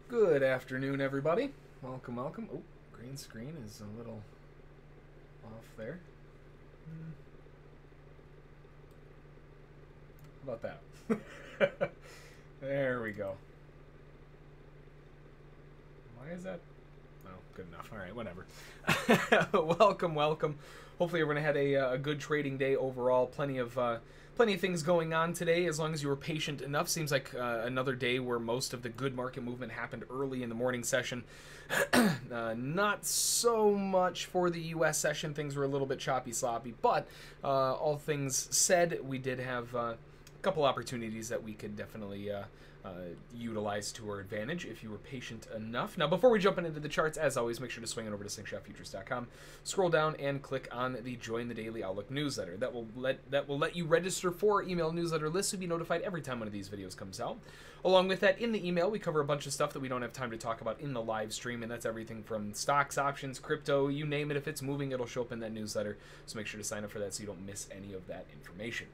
Good afternoon, everybody. Welcome, welcome. Oh, green screen is a little off there. How about that? There we go. Why is that? Oh, good enough. All right, whatever. Welcome, welcome. Hopefully everyone had a good trading day overall. Plenty of things going on today, as long as you were patient enough. Seems like another day where most of the good market movement happened early in the morning session. Not so much for the U.S. session. Things were a little bit choppy, sloppy. But all things said, we did have a couple opportunities that we could definitely utilize to our advantage if you were patient enough. Now, before we jump into the charts, as always, make sure to swing on over to slingshotfutures.com, scroll down, and click on the Join the Daily Outlook newsletter. That will let you register for our email newsletter list to be notified every time one of these videos comes out. Along with that, in the email, we cover a bunch of stuff that we don't have time to talk about in the live stream, and that's everything from stocks, options, crypto, you name it. If it's moving, it'll show up in that newsletter, so make sure to sign up for that so you don't miss any of that information.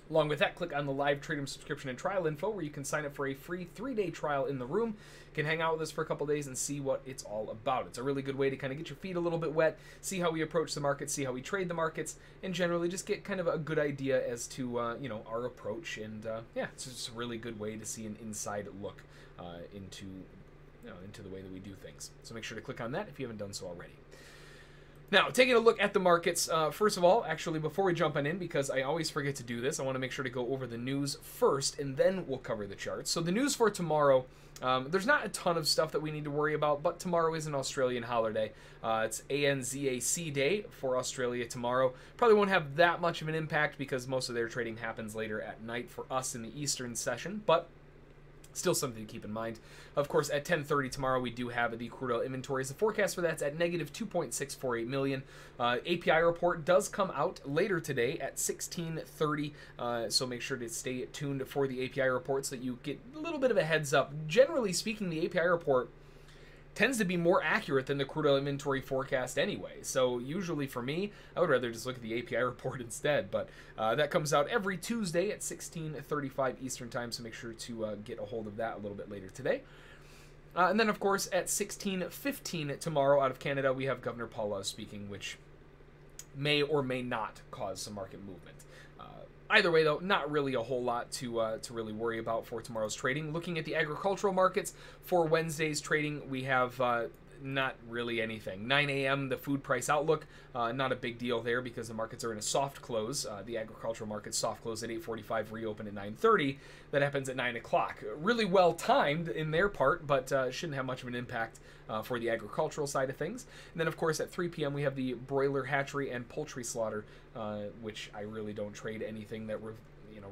Along with that, click on the live Trading subscription and trial info, where you can sign up for a free 3-day trial in the room. You can hang out with us for a couple days and see what it's all about. It's a really good way to kind of get your feet a little bit wet, see how we approach the market, see how we trade the markets, and generally just get kind of a good idea as to you know, our approach. And yeah, it's just a really good way to see an inside look into the way that we do things. So make sure to click on that if you haven't done so already. Now, taking a look at the markets, first of all, actually, before we jump on in, because I always forget to do this, I want to make sure to go over the news first, and then we'll cover the charts. So the news for tomorrow, there's not a ton of stuff that we need to worry about, but tomorrow is an Australian holiday. It's ANZAC Day for Australia tomorrow. Probably won't have that much of an impact because most of their trading happens later at night for us in the Eastern session, but still something to keep in mind. Of course, at 10:30 tomorrow, we do have the crude oil inventories. The forecast for that's at negative 2.648 million. API report does come out later today at 16:30, so make sure to stay tuned for the API report so that you get a little bit of a heads up. Generally speaking, the API report tends to be more accurate than the crude oil inventory forecast anyway. So usually for me, I would rather just look at the API report instead. But that comes out every Tuesday at 16:35 Eastern time, so make sure to get a hold of that a little bit later today. And then, of course, at 16:15 tomorrow out of Canada, we have Governor Paul speaking, which may or may not cause some market movement. Either way, though, not really a whole lot to really worry about for tomorrow's trading. Looking at the agricultural markets for Wednesday's trading, we have not really anything. 9 a.m. the food price outlook, not a big deal there because the markets are in a soft close. The agricultural markets soft close at 8:45, reopen at 9:30. That happens at 9 o'clock. Really well timed in their part, but shouldn't have much of an impact for the agricultural side of things. And then, of course, at 3 p.m. we have the broiler hatchery and poultry slaughter, which I really don't trade anything that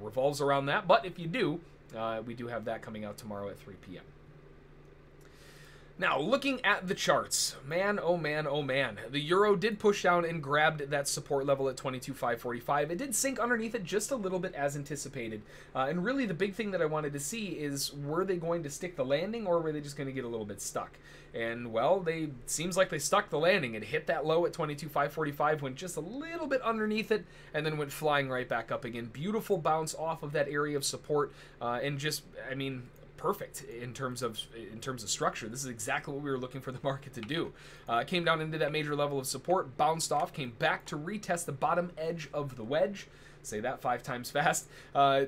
revolves around that. But if you do, we do have that coming out tomorrow at 3 p.m. Now, looking at the charts, man, oh man, oh man. The euro did push down and grabbed that support level at 22.545. It did sink underneath it just a little bit as anticipated. And really the big thing that I wanted to see is, were they going to stick the landing or were they just going to get a little bit stuck? And, well, seems like they stuck the landing. It hit that low at 22.545, went just a little bit underneath it, and then went flying right back up again. Beautiful bounce off of that area of support, and just, I mean, perfect in terms of structure. This is exactly what we were looking for the market to do. Came down into that major level of support, bounced off, came back to retest the bottom edge of the wedge. Say that 5 times fast.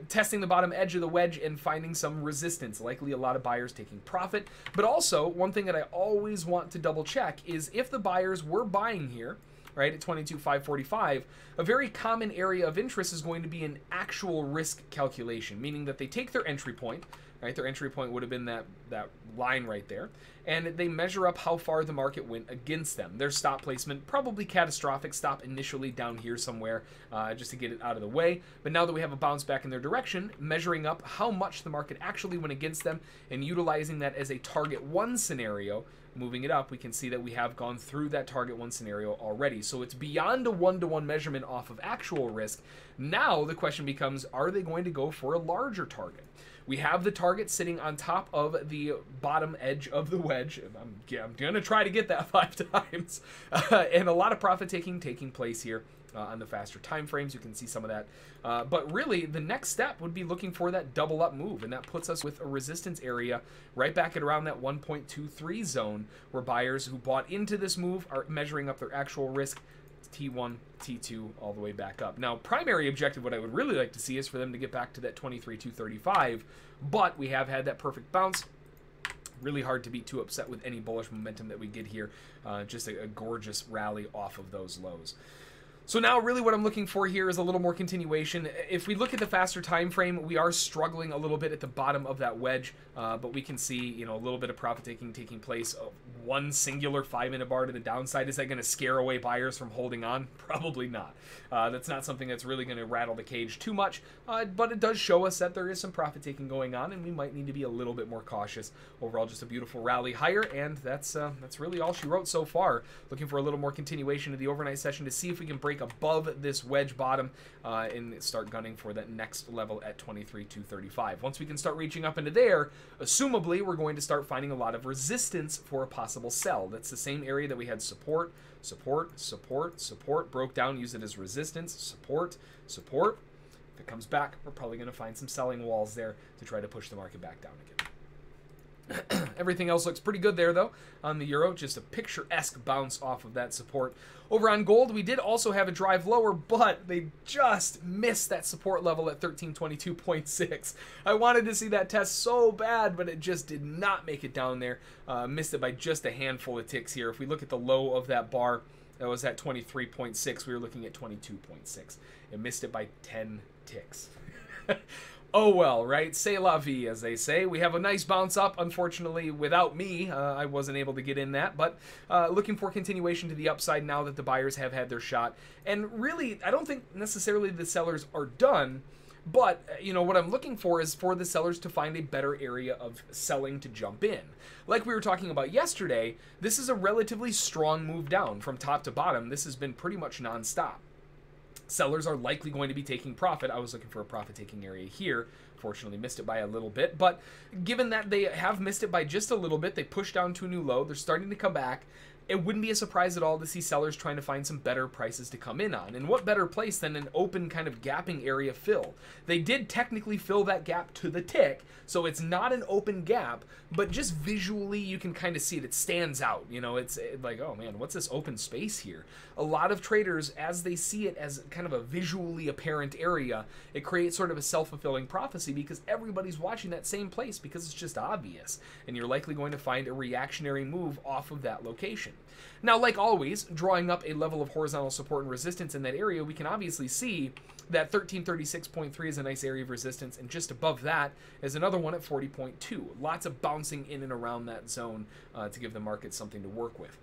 Testing the bottom edge of the wedge and finding some resistance, likely a lot of buyers taking profit. But also, one thing that I always want to double check is if the buyers were buying here, right, at 22.545, a very common area of interest is going to be an actual risk calculation, meaning that they take their entry point, right? Their entry point would have been that line right there, and they measure up how far the market went against them. Their stop placement, probably catastrophic, stop initially down here somewhere just to get it out of the way. But now that we have a bounce back in their direction, measuring up how much the market actually went against them and utilizing that as a target 1 scenario moving it up, we can see that we have gone through that target 1 scenario already. So it's beyond a one-to-one measurement off of actual risk. Now the question becomes, are they going to go for a larger target? We have the target sitting on top of the bottom edge of the wedge. I'm going to try to get that 5 times. And a lot of profit taking place here on the faster time frames. You can see some of that. But really, the next step would be looking for that double up move. And that puts us with a resistance area right back at around that 1.23 zone, where buyers who bought into this move are measuring up their actual risk. T1, T2, all the way back up. Now, primary objective, what I would really like to see is for them to get back to that 23,235, but we have had that perfect bounce. Really hard to be too upset with any bullish momentum that we get here. Just a gorgeous rally off of those lows. So now really what I'm looking for here is a little more continuation. If we look at the faster time frame, we are struggling a little bit at the bottom of that wedge, but we can see, you know, a little bit of profit taking place. One singular 5-minute bar to the downside. Is that going to scare away buyers from holding on? Probably not. That's not something that's really going to rattle the cage too much, but it does show us that there is some profit taking going on, and we might need to be a little bit more cautious. Overall, just a beautiful rally higher, and that's really all she wrote so far. Looking for a little more continuation of the overnight session to see if we can break above this wedge bottom and start gunning for that next level at 23,235. Once we can start reaching up into there, assumably we're going to start finding a lot of resistance for a possible sell. That's the same area that we had support, broke down, use it as resistance, support. If it comes back, we're probably going to find some selling walls there to try to push the market back down again. Everything else looks pretty good there, though. On the euro, just a picturesque bounce off of that support. Over on gold, we did also have a drive lower, but they just missed that support level at 1322.6. I wanted to see that test so bad, but it just did not make it down there. Missed it by just a handful of ticks here. If we look at the low of that bar, that was at 23.6. We were looking at 22.6. It missed it by 10 ticks. Oh well, right? C'est la vie, as they say. We have a nice bounce up. Unfortunately, without me, I wasn't able to get in that. But looking for continuation to the upside now that the buyers have had their shot. And really, I don't think necessarily the sellers are done. But, you know, what I'm looking for is for the sellers to find a better area of selling to jump in. Like we were talking about yesterday, this is a relatively strong move down from top to bottom. This has been pretty much nonstop. Sellers are likely going to be taking profit. I was looking for a profit-taking area here. Fortunately, missed it by a little bit. But given that they have missed it by just a little bit, they pushed down to a new low. They're starting to come back. It wouldn't be a surprise at all to see sellers trying to find some better prices to come in on. And what better place than an open kind of gapping area fill? They did technically fill that gap to the tick, so it's not an open gap, but just visually you can kind of see it. It stands out. You know, it's like, oh man, what's this open space here? A lot of traders, as they see it as kind of a visually apparent area, it creates sort of a self-fulfilling prophecy because everybody's watching that same place because it's just obvious. And you're likely going to find a reactionary move off of that location. Now, like always, drawing up a level of horizontal support and resistance in that area, we can obviously see that 1336.3 is a nice area of resistance, and just above that is another one at 40.2. Lots of bouncing in and around that zone to give the market something to work with.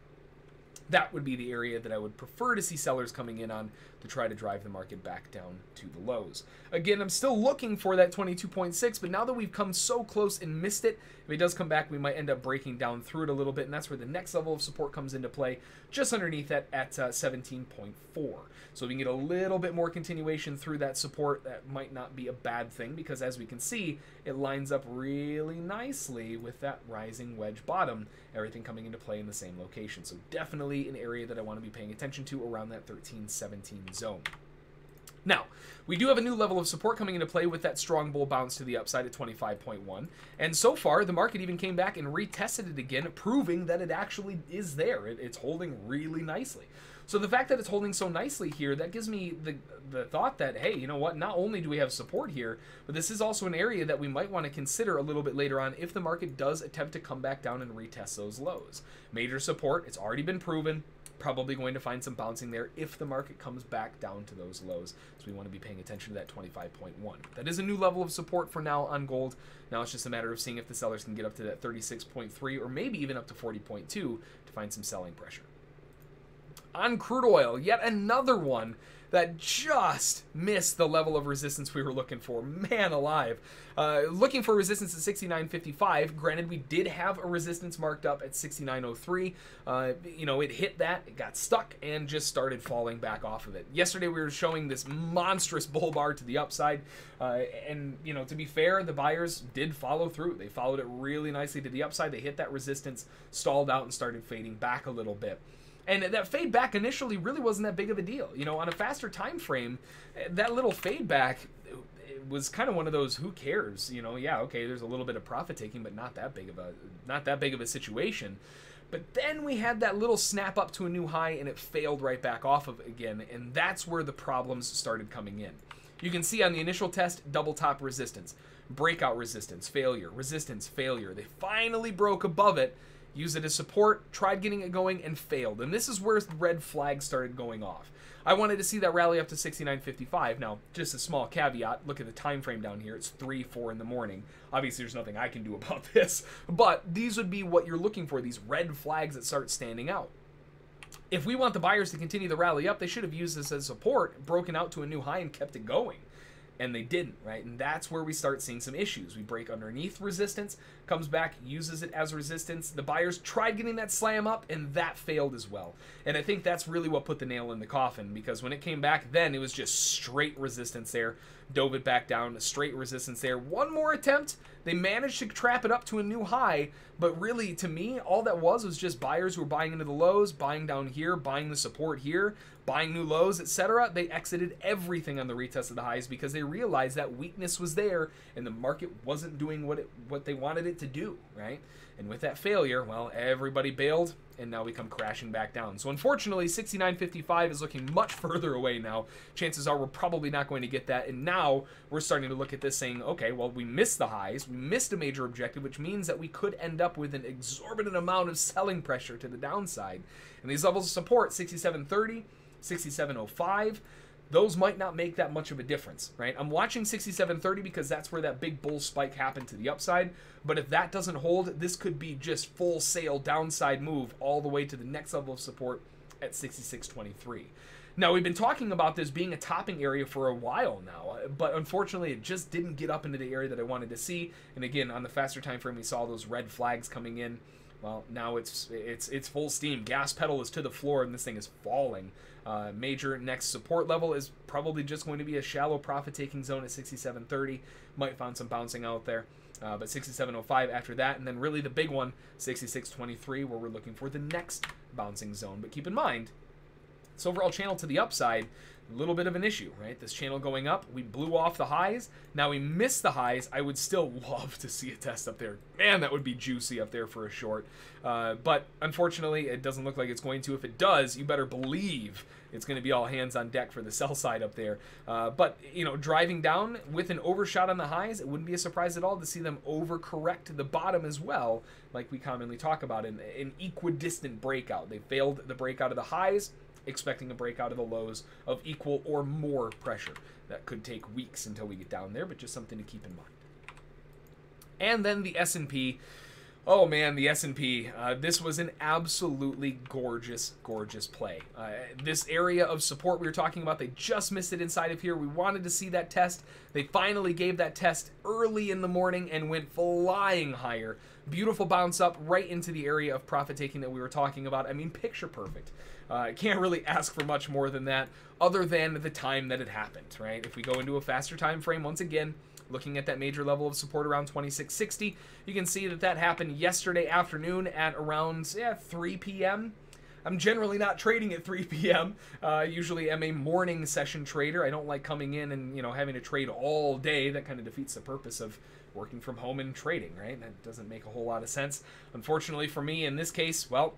That would be the area that I would prefer to see sellers coming in on to try to drive the market back down to the lows. Again, I'm still looking for that 22.6, but now that we've come so close and missed it, if it does come back, we might end up breaking down through it a little bit, and that's where the next level of support comes into play, just underneath that at 17.4. So we can get a little bit more continuation through that support. That might not be a bad thing, because as we can see, it lines up really nicely with that rising wedge bottom, everything coming into play in the same location. So definitely an area that I want to be paying attention to around that 1317 zone. Now, we do have a new level of support coming into play with that strong bull bounce to the upside at 25.1. And so far, the market even came back and retested it again, proving that it actually is there. It's holding really nicely. So the fact that it's holding so nicely here, that gives me the thought that, hey, you know what, not only do we have support here, but this is also an area that we might want to consider a little bit later on if the market does attempt to come back down and retest those lows. Major support, it's already been proven. Probably going to find some bouncing there if the market comes back down to those lows. So we want to be paying attention to that 25.1. That is a new level of support for now on gold. Now it's just a matter of seeing if the sellers can get up to that 36.3 or maybe even up to 40.2 to find some selling pressure. On crude oil, yet another one that just missed the level of resistance we were looking for. Man alive. Looking for resistance at 69.55. Granted, we did have a resistance marked up at 69.03. You know, it hit that, it got stuck, and just started falling back off of it. Yesterday, we were showing this monstrous bull bar to the upside, and, you know, to be fair, the buyers did follow through. They followed it really nicely to the upside. They hit that resistance, stalled out, and started fading back a little bit. And that fade back initially really wasn't that big of a deal. You know, on a faster time frame, that little fade back was kind of one of those, who cares? You know, yeah, okay, there's a little bit of profit taking, but not that big of a situation. But then we had that little snap up to a new high, and it failed right back off of it again, and that's where the problems started coming in. You can see on the initial test, double top resistance, breakout resistance, failure, resistance, failure. They finally broke above it, used it as support, tried getting it going, and failed. And this is where red flags started going off. I wanted to see that rally up to 69.55. Now, just a small caveat, look at the time frame down here. It's 3, 4 in the morning. Obviously, there's nothing I can do about this, but these would be what you're looking for, these red flags that start standing out. If we want the buyers to continue the rally up, they should have used this as support, broken out to a new high, and kept it going. And they didn't, right? And that's where we start seeing some issues. We break underneath resistance, comes back, uses it as resistance. The buyers tried getting that slam up, and that failed as well. And I think that's really what put the nail in the coffin, because when it came back, then it was just straight resistance there. Dove it back down, straight resistance there. One more attempt. They managed to trap it up to a new high, but really, to me, all that was just buyers who were buying into the lows, buying down here, buying the support here, buying new lows, etc. They exited everything on the retest of the highs because they realized that weakness was there and the market wasn't doing what they wanted it to do, right? And with that failure, well, everybody bailed, and now we come crashing back down. So unfortunately, 69.55 is looking much further away now. Chances are we're probably not going to get that, and now we're starting to look at this saying, okay, well, we missed the highs, we missed a major objective, which means that we could end up with an exorbitant amount of selling pressure to the downside. And these levels of support, 67.30, 67.05, those might not make that much of a difference, right? I'm watching 67.30 because that's where that big bull spike happened to the upside, but if that doesn't hold, this could be just full sail downside move all the way to the next level of support at 66.23. Now, we've been talking about this being a topping area for a while now, but unfortunately, it just didn't get up into the area that I wanted to see. And again, on the faster time frame, we saw those red flags coming in. Well, now it's full steam. Gas pedal is to the floor, and this thing is falling. Major next support level is probably just going to be a shallow profit-taking zone at 67.30. Might find some bouncing out there. But 67.05 after that, and then really the big one, 66.23, where we're looking for the next bouncing zone. But keep in mind, this overall channel to the upside, a little bit of an issue, right? This channel going up, we blew off the highs. Now we missed the highs. I would still love to see a test up there. Man, that would be juicy up there for a short. But unfortunately, it doesn't look like it's going to. If it does, you better believe it's going to be all hands on deck for the sell side up there. But, you know, driving down with an overshot on the highs, it wouldn't be a surprise at all to see them overcorrect the bottom as well, like we commonly talk about in an equidistant breakout. They failed the breakout of the highs, expecting a breakout of the lows of equal or more pressure. That could take weeks until we get down there, but just something to keep in mind. And then the S&P. Oh man, the S&P. This was an absolutely gorgeous, gorgeous play. This area of support we were talking about, they just missed it inside of here. We wanted to see that test. They finally gave that test early in the morning and went flying higher. Beautiful bounce up right into the area of profit taking that we were talking about. I mean, picture perfect. Can't really ask for much more than that, other than the time that it happened, right? If we go into a faster time frame, once again, looking at that major level of support around 2660, you can see that that happened yesterday afternoon at around 3 p.m. I'm generally not trading at 3 p.m. Usually I'm a morning session trader. I don't like coming in and, you know, having to trade all day. That kind of defeats the purpose of working from home and trading, right? That doesn't make a whole lot of sense. Unfortunately for me, in this case, well,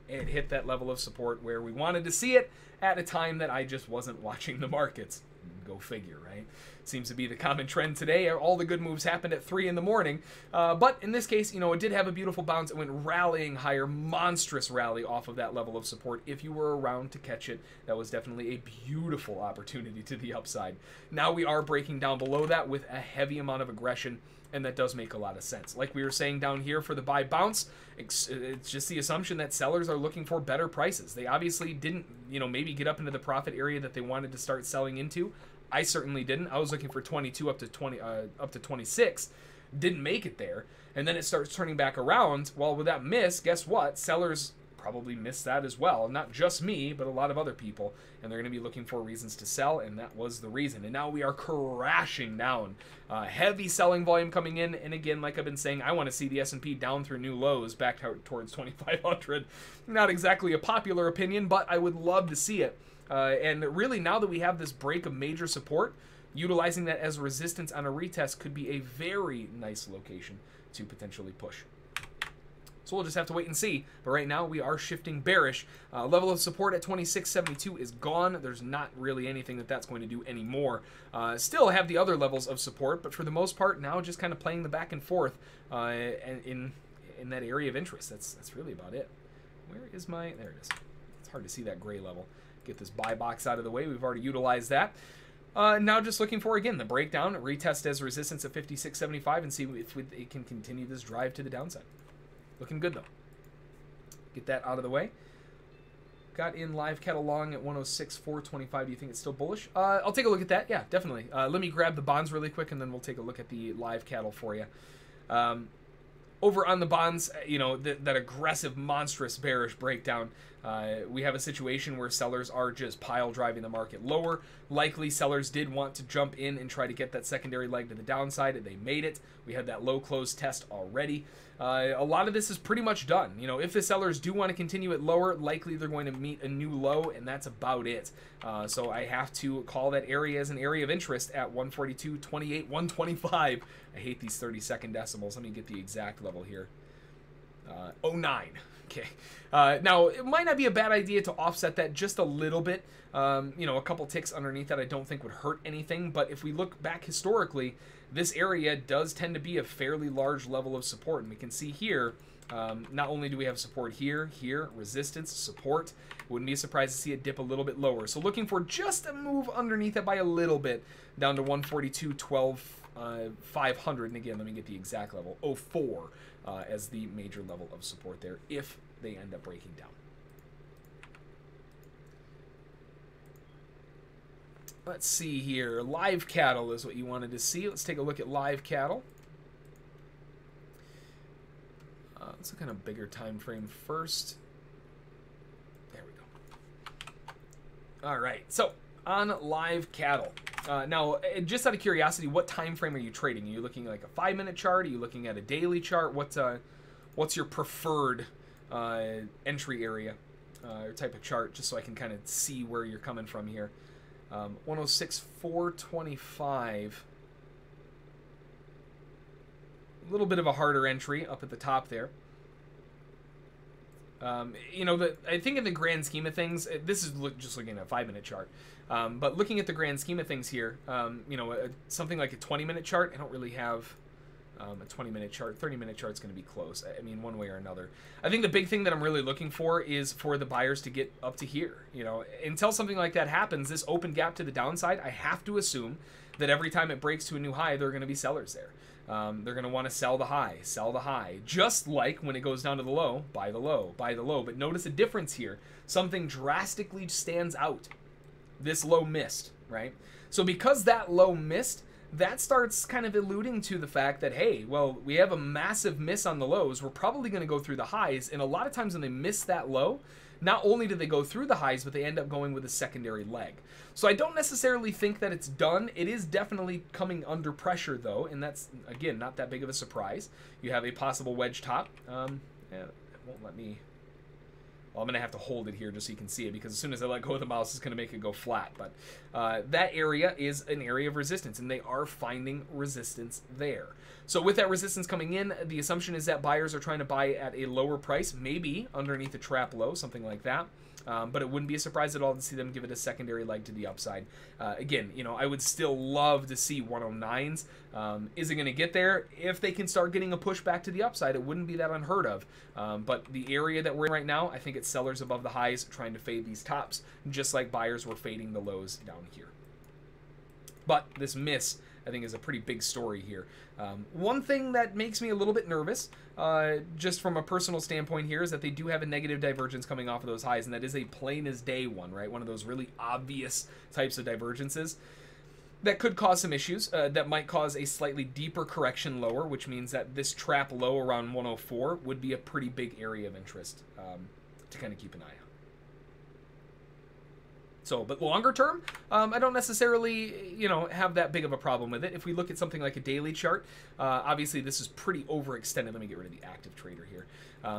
it hit that level of support where we wanted to see it at a time that I just wasn't watching the markets. Go figure, right? Seems to be the common trend today. All the good moves happened at 3 in the morning. But in this case, you know, it did have a beautiful bounce. It went rallying higher, monstrous rally off of that level of support. If you were around to catch it, that was definitely a beautiful opportunity to the upside. Now we are breaking down below that with a heavy amount of aggression. And that does make a lot of sense. Like we were saying down here for the buy bounce, it's just the assumption that sellers are looking for better prices. They obviously didn't, you know, maybe get up into the profit area that they wanted to start selling into. I certainly didn't. I was looking for 22 up to 26. Didn't make it there. And then it starts turning back around. Well, with that miss, guess what? Sellers probably missed that as well. Not just me, but a lot of other people. And they're going to be looking for reasons to sell, and that was the reason. And now we are crashing down. Heavy selling volume coming in. And again, like I've been saying, I want to see the S&P down through new lows back towards 2,500. Not exactly a popular opinion, but I would love to see it. And really, now that we have this break of major support, utilizing that as resistance on a retest could be a very nice location to potentially push. So we'll just have to wait and see. But right now, we are shifting bearish. Level of support at 26.72 is gone. There's not really anything that's going to do anymore. Still have the other levels of support, but for the most part, now just kind of playing the back and forth in that area of interest. That's really about it. Where is my... There it is. It's hard to see that gray level. Get this buy box out of the way. We've already utilized that. Now just looking for, again, the breakdown, retest as resistance at 56.75 and see if it can continue this drive to the downside. Looking good, though. Get that out of the way. Got in live cat along at 106.425. Do you think it's still bullish? I'll take a look at that. Yeah, definitely. Let me grab the bonds really quick, and then we'll take a look at the live cattle for you. Over on the bonds, you know, that aggressive, monstrous, bearish breakdown, we have a situation where sellers are just pile driving the market lower. Likely sellers did want to jump in and try to get that secondary leg to the downside. They made it. We had that low close test already. A lot of this is pretty much done. You know, if the sellers do want to continue it lower, likely they're going to meet a new low, and that's about it. So I have to call that area as an area of interest at 142.28, 125. I hate these 30-second decimals. Let me get the exact level here. 09. Okay. Now, it might not be a bad idea to offset that just a little bit. You know, a couple ticks underneath that I don't think would hurt anything. But if we look back historically, this area does tend to be a fairly large level of support. And we can see here, not only do we have support here, resistance, support. Wouldn't be surprised to see it dip a little bit lower. So looking for just a move underneath it by a little bit, down to 142.12, 500. And again, let me get the exact level, 04, as the major level of support there, if they end up breaking down. Let's see here. Live cattle is what you wanted to see. Let's take a look at live cattle. Let's look at a bigger time frame first. There we go. All right. So on live cattle. Now, just out of curiosity, what time frame are you trading? Are you looking at like a 5-minute chart? Are you looking at a daily chart? What's your preferred entry area or type of chart, just so I can kind of see where you're coming from here? 106.425. A little bit of a harder entry up at the top there. You know, I think in the grand scheme of things, this is just looking at a 5-minute chart. But looking at the grand scheme of things here, you know, something like a 20-minute chart, I don't really have a 20-minute chart. 30-minute chart's going to be close. I mean, one way or another. I think the big thing that I'm really looking for is for the buyers to get up to here. You know, until something like that happens, this open gap to the downside, I have to assume that every time it breaks to a new high, there are going to be sellers there. They're going to want to sell the high, just like when it goes down to the low, buy the low, buy the low. But notice a difference here. Something drastically stands out. This low missed, right? So because that low missed, that starts kind of alluding to the fact that, hey, well, we have a massive miss on the lows. We're probably going to go through the highs. And a lot of times when they miss that low, not only do they go through the highs, but they end up going with a secondary leg. So I don't necessarily think that it's done. It is definitely coming under pressure, though, and that's, again, not that big of a surprise. You have a possible wedge top. Yeah, it won't let me... Well, I'm going to have to hold it here just so you can see it, because as soon as I let go of the mouse, it's going to make it go flat. But that area is an area of resistance, and they are finding resistance there. So with that resistance coming in, the assumption is that buyers are trying to buy at a lower price, maybe underneath a trap low, something like that. But it wouldn't be a surprise at all to see them give it a secondary leg to the upside. Again, you know, I would still love to see 109s. Is it going to get there? If they can start getting a push back to the upside, it wouldn't be that unheard of. But the area that we're in right now, I think it's sellers above the highs trying to fade these tops, just like buyers were fading the lows down here. But this miss I think is a pretty big story here. One thing that makes me a little bit nervous, just from a personal standpoint here, is that they do have a negative divergence coming off of those highs, and that is a plain as day one, right? One of those really obvious types of divergences. That could cause some issues. That might cause a slightly deeper correction lower, which means that this trap low around 104 would be a pretty big area of interest to kind of keep an eye on. So, but longer term, I don't necessarily, have that big of a problem with it. If we look at something like a daily chart, obviously this is pretty overextended. Let me get rid of the active trader here.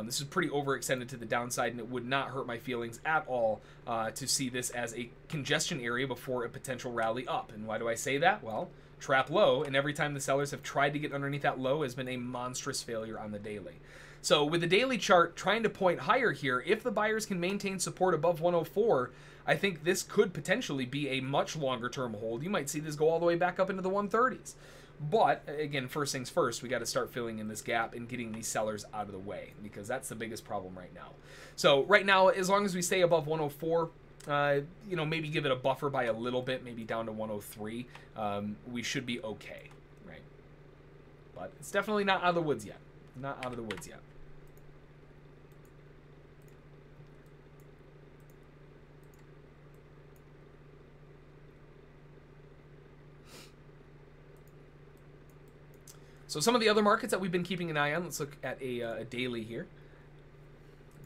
This is pretty overextended to the downside, and it would not hurt my feelings at all to see this as a congestion area before a potential rally up. And why do I say that? Well, trap low, and every time the sellers have tried to get underneath that low has been a monstrous failure on the daily. So with the daily chart trying to point higher here, if the buyers can maintain support above 104, I think this could potentially be a much longer term hold. You might see this go all the way back up into the 130s. But again, first things first, we got to start filling in this gap and getting these sellers out of the way, because that's the biggest problem right now. So right now, as long as we stay above 104, maybe give it a buffer by a little bit, maybe down to 103, we should be okay, right? But it's definitely not out of the woods yet. Not out of the woods yet. So some of the other markets that we've been keeping an eye on, let's look at a daily here.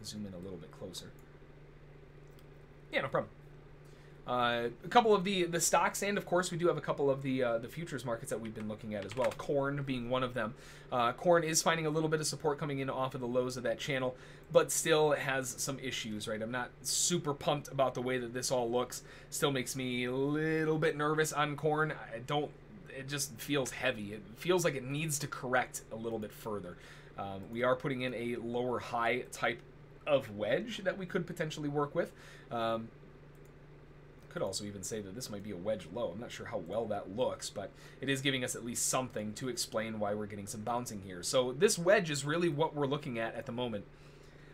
Zoom in a little bit closer. Yeah, no problem. A couple of the stocks, and of course we do have a couple of the futures markets that we've been looking at as well. Corn being one of them. Corn is finding a little bit of support coming in off of the lows of that channel, but still has some issues, right? I'm not super pumped about the way that this all looks. Still makes me a little bit nervous on corn. It just feels heavy. It feels like it needs to correct a little bit further. We are putting in a lower high type of wedge that we could potentially work with. Could also even say that this might be a wedge low. I'm not sure how well that looks, but it is giving us at least something to explain why we're getting some bouncing here. So this wedge is really what we're looking at the moment.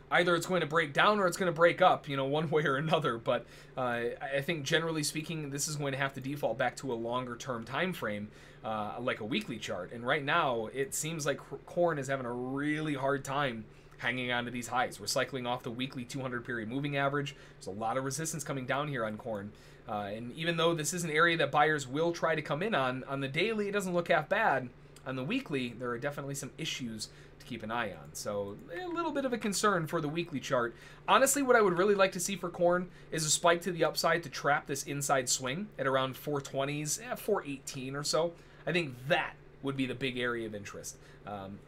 Either it's going to break down or it's going to break up, one way or another. But I think generally speaking, this is going to have to default back to a longer term time frame, like a weekly chart. And right now, it seems like corn is having a really hard time hanging on to these highs. We're cycling off the weekly 200 period moving average. There's a lot of resistance coming down here on corn. And even though this is an area that buyers will try to come in on the daily, it doesn't look half bad. On the weekly, there are definitely some issues to keep an eye on. So a little bit of a concern for the weekly chart. Honestly, what I would really like to see for corn is a spike to the upside to trap this inside swing at around 420s, 418 or so. I think that would be the big area of interest.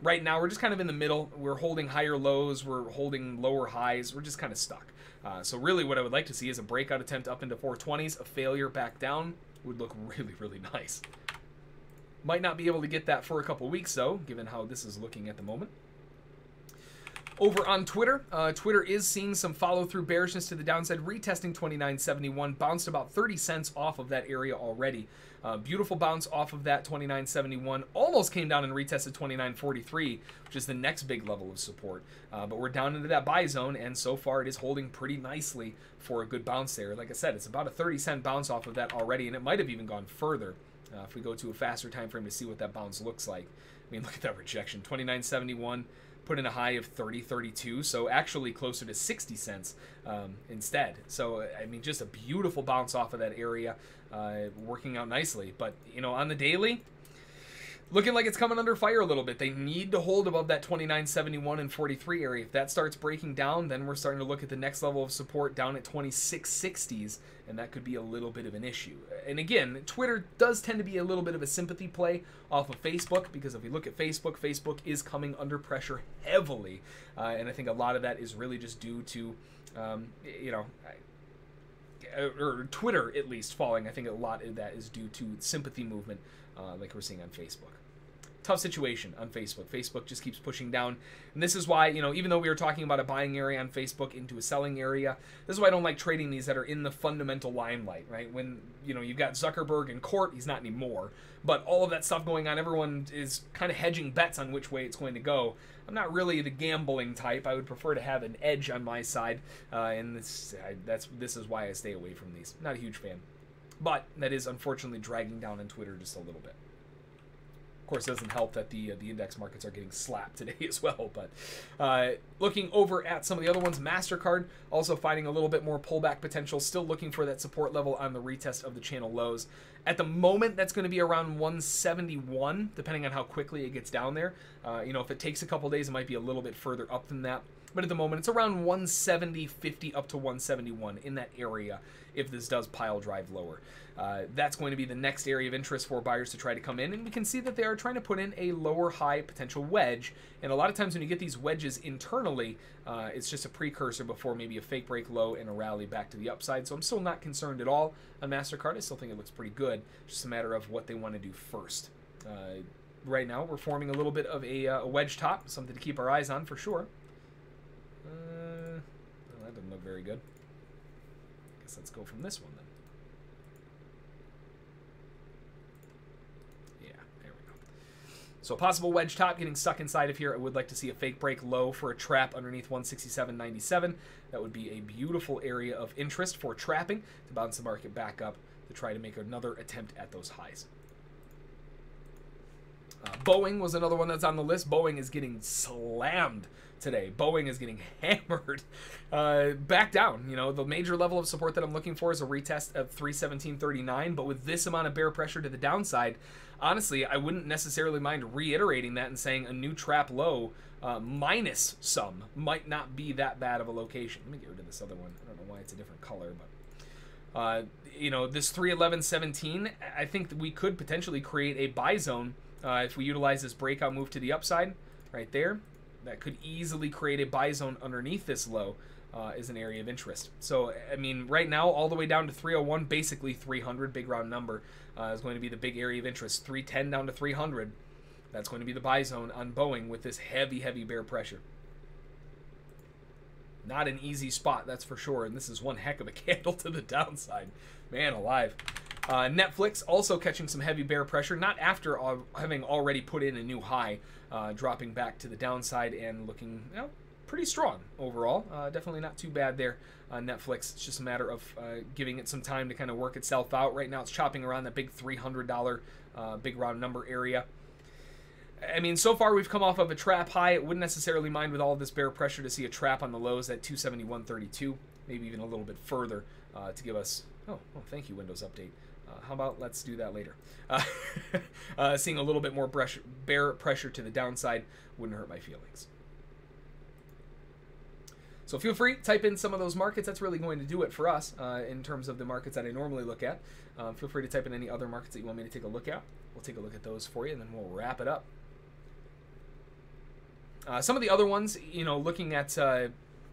Right now, we're just kind of in the middle. We're holding higher lows. We're holding lower highs. We're just kind of stuck. So really what I would like to see is a breakout attempt up into 420s. A failure back down would look really, really nice. Might not be able to get that for a couple weeks, though, given how this is looking at the moment. Over on Twitter, Twitter is seeing some follow-through bearishness to the downside, retesting 29.71, bounced about 30 cents off of that area already. Beautiful bounce off of that 29.71, almost came down and retested 29.43, which is the next big level of support. But we're down into that buy zone, and so far it is holding pretty nicely for a good bounce there. Like I said, it's about a 30-cent bounce off of that already, and it might have even gone further. If we go to a faster time frame to see what that bounce looks like. I mean, look at that rejection. 29.71, put in a high of 30.32, so actually closer to 60 cents instead. So, I mean, just a beautiful bounce off of that area, working out nicely. But, on the daily, looking like it's coming under fire a little bit. They need to hold above that 29.71 and 43 area. If that starts breaking down, then we're starting to look at the next level of support down at 26.60s, and that could be a little bit of an issue. And again, Twitter does tend to be a little bit of a sympathy play off of Facebook, because if we look at Facebook, Facebook is coming under pressure heavily, and I think a lot of that is really just due to, or Twitter at least falling. I think a lot of that is due to sympathy movement, like we're seeing on Facebook. Tough situation on Facebook. Facebook just keeps pushing down. And this is why, even though we were talking about a buying area on Facebook into a selling area, this is why I don't like trading these that are in the fundamental limelight, right? When, you've got Zuckerberg in court, he's not anymore, but all of that stuff going on, everyone is kind of hedging bets on which way it's going to go. I'm not really the gambling type. I would prefer to have an edge on my side, and this is why I stay away from these. Not a huge fan. But that is unfortunately dragging down on Twitter just a little bit. course, it doesn't help that the index markets are getting slapped today as well. But looking over at some of the other ones, MasterCard also finding a little bit more pullback potential, still looking for that support level on the retest of the channel lows. At the moment, that's going to be around 171, depending on how quickly it gets down there. You know, if it takes a couple days, it might be a little bit further up than that. But at the moment, it's around 170.50 up to 171 in that area if this does pile drive lower. That's going to be the next area of interest for buyers to try to come in. And we can see that they are trying to put in a lower high potential wedge. And a lot of times when you get these wedges internally, it's just a precursor before maybe a fake break low and a rally back to the upside. So I'm still not concerned at all on MasterCard. I still think it looks pretty good. Just a matter of what they want to do first. Right now, we're forming a little bit of a wedge top, something to keep our eyes on for sure. Well, that doesn't look very good. Guess let's go from this one then. Yeah, there we go. So possible wedge top getting stuck inside of here. I would like to see a fake break low for a trap underneath 167.97. That would be a beautiful area of interest for trapping to bounce the market back up to try to make another attempt at those highs. Boeing was another one that's on the list. Boeing is getting slammed today. Boeing is getting hammered. Back down. You know, the major level of support that I'm looking for is a retest of 317.39, but with this amount of bear pressure to the downside, honestly, I wouldn't necessarily mind reiterating that and saying a new trap low minus some might not be that bad of a location. Let me get rid of this other one. I don't know why it's a different color, but you know, this 311.17, I think that we could potentially create a buy zone if we utilize this breakout move to the upside right there. That could easily create a buy zone underneath this low is an area of interest. So, I mean, right now, all the way down to 301, basically 300, big round number, is going to be the big area of interest. 310 down to 300, that's going to be the buy zone on Boeing with this heavy, heavy bear pressure. Not an easy spot, that's for sure, and this is one heck of a candle to the downside. Man alive. Netflix also catching some heavy bear pressure, not after having already put in a new high, dropping back to the downside and looking, you know, pretty strong overall. Definitely not too bad there on Netflix. It's just a matter of giving it some time to kind of work itself out. Right now it's chopping around that big $300 big round number area. I mean, so far we've come off of a trap high. It wouldn't necessarily mind with all of this bear pressure to see a trap on the lows at 271.32, maybe even a little bit further to give us... Oh, thank you, Windows Update. How about let's do that later. Seeing a little bit more bear pressure to the downside wouldn't hurt my feelings. So feel free, type in some of those markets. That's really going to do it for us in terms of the markets that I normally look at. Feel free to type in any other markets that you want me to take a look at. We'll take a look at those for you, and then we'll wrap it up. Some of the other ones, you know, looking at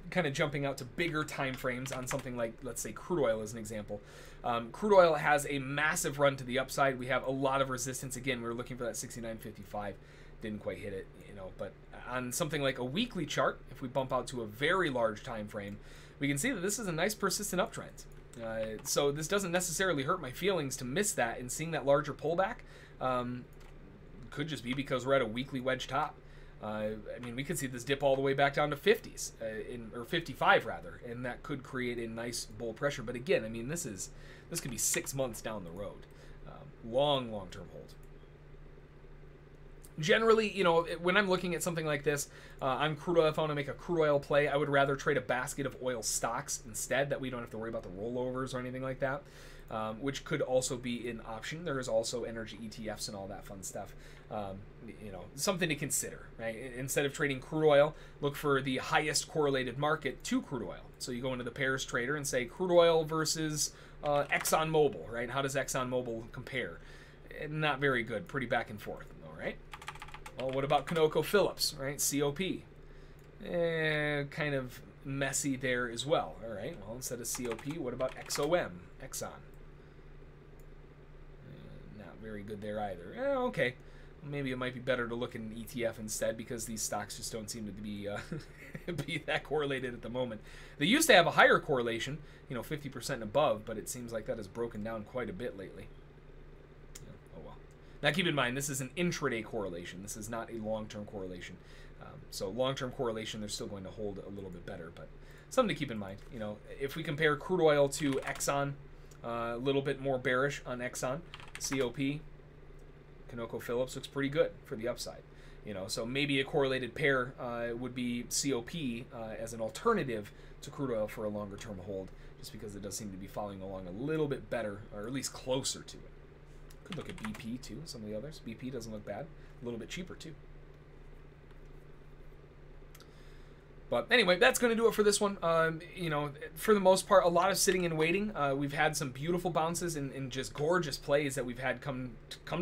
kind of jumping out to bigger time frames on something like, let's say, crude oil as an example. Crude oil has a massive run to the upside. We have a lot of resistance. Again, we were looking for that 69.55. Didn't quite hit it, you know. But on something like a weekly chart, if we bump out to a very large time frame, we can see that this is a nice persistent uptrend. So this doesn't necessarily hurt my feelings to miss that, and seeing that larger pullback could just be because we're at a weekly wedge top. I mean, we could see this dip all the way back down to 50s, or 55 rather, and that could create a nice bull pressure. But again, I mean, this could be 6 months down the road. Long-term hold. Generally, you know, when I'm looking at something like this, on crude oil, if I want to make a crude oil play, I would rather trade a basket of oil stocks instead, that we don't have to worry about the rollovers or anything like that, which could also be an option. There is also energy ETFs and all that fun stuff. You know, something to consider, right? Instead of trading crude oil, look for the highest correlated market to crude oil. So you go into the pairs trader and say crude oil versus ExxonMobil, right? How does ExxonMobil compare? Not very good, pretty back and forth, all right? Well, what about ConocoPhillips, right? COP. Kind of messy there as well, all right? Well, instead of COP, what about XOM, Exxon? Not very good there either. Okay. Maybe it might be better to look at an ETF instead, because these stocks just don't seem to be be that correlated at the moment. They used to have a higher correlation, you know, 50% and above, but it seems like that has broken down quite a bit lately. Oh well. Now keep in mind, this is an intraday correlation. This is not a long-term correlation. So long-term correlation, they're still going to hold a little bit better, but something to keep in mind. You know, if we compare crude oil to Exxon, a little bit more bearish on Exxon, COP. ConocoPhillips looks pretty good for the upside. You know, so maybe a correlated pair would be COP as an alternative to crude oil for a longer term hold, just because it does seem to be following along a little bit better, or at least closer to it. Could look at BP too, some of the others. BP doesn't look bad. A little bit cheaper too. But anyway, that's going to do it for this one. You know, for the most part, a lot of sitting and waiting. We've had some beautiful bounces and just gorgeous plays that we've had come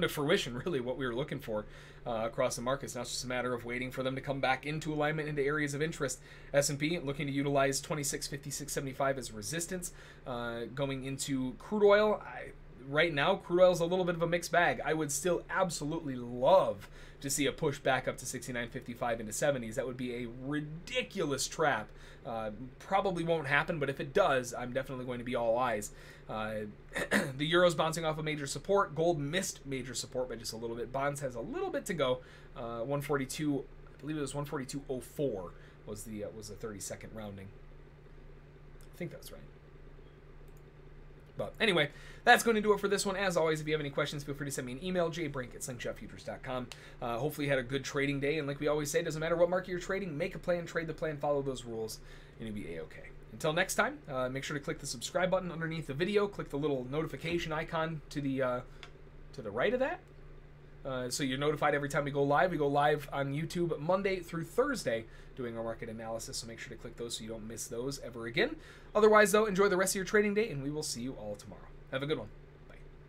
to fruition, really, what we were looking for across the markets. Now it's just a matter of waiting for them to come back into alignment into areas of interest. S&P looking to utilize 26.5675 as resistance. Going into crude oil, right now, crude oil is a little bit of a mixed bag. I would still absolutely love to see a push back up to 69.55 into 70s. That would be a ridiculous trap. Probably won't happen, but if it does, I'm definitely going to be all eyes. The euro's bouncing off a major support. Gold missed major support by just a little bit. Bonds has a little bit to go. 142, I believe it was 142.04 was the 30-second rounding. I think that's right. But anyway, that's going to do it for this one. As always, if you have any questions, feel free to send me an email, jbrink@slingshotfutures.com. Hopefully you had a good trading day, and like we always say, it doesn't matter what market you're trading, make a plan, trade the plan, follow those rules, and you'll be A-okay. Until next time, make sure to click the subscribe button underneath the video, click the little notification icon to the right of that, so you're notified every time we go live. We go live on YouTube Monday through Thursday doing our market analysis, so make sure to click those so you don't miss those ever again. Otherwise, though, enjoy the rest of your trading day, and we will see you all tomorrow. Have a good one.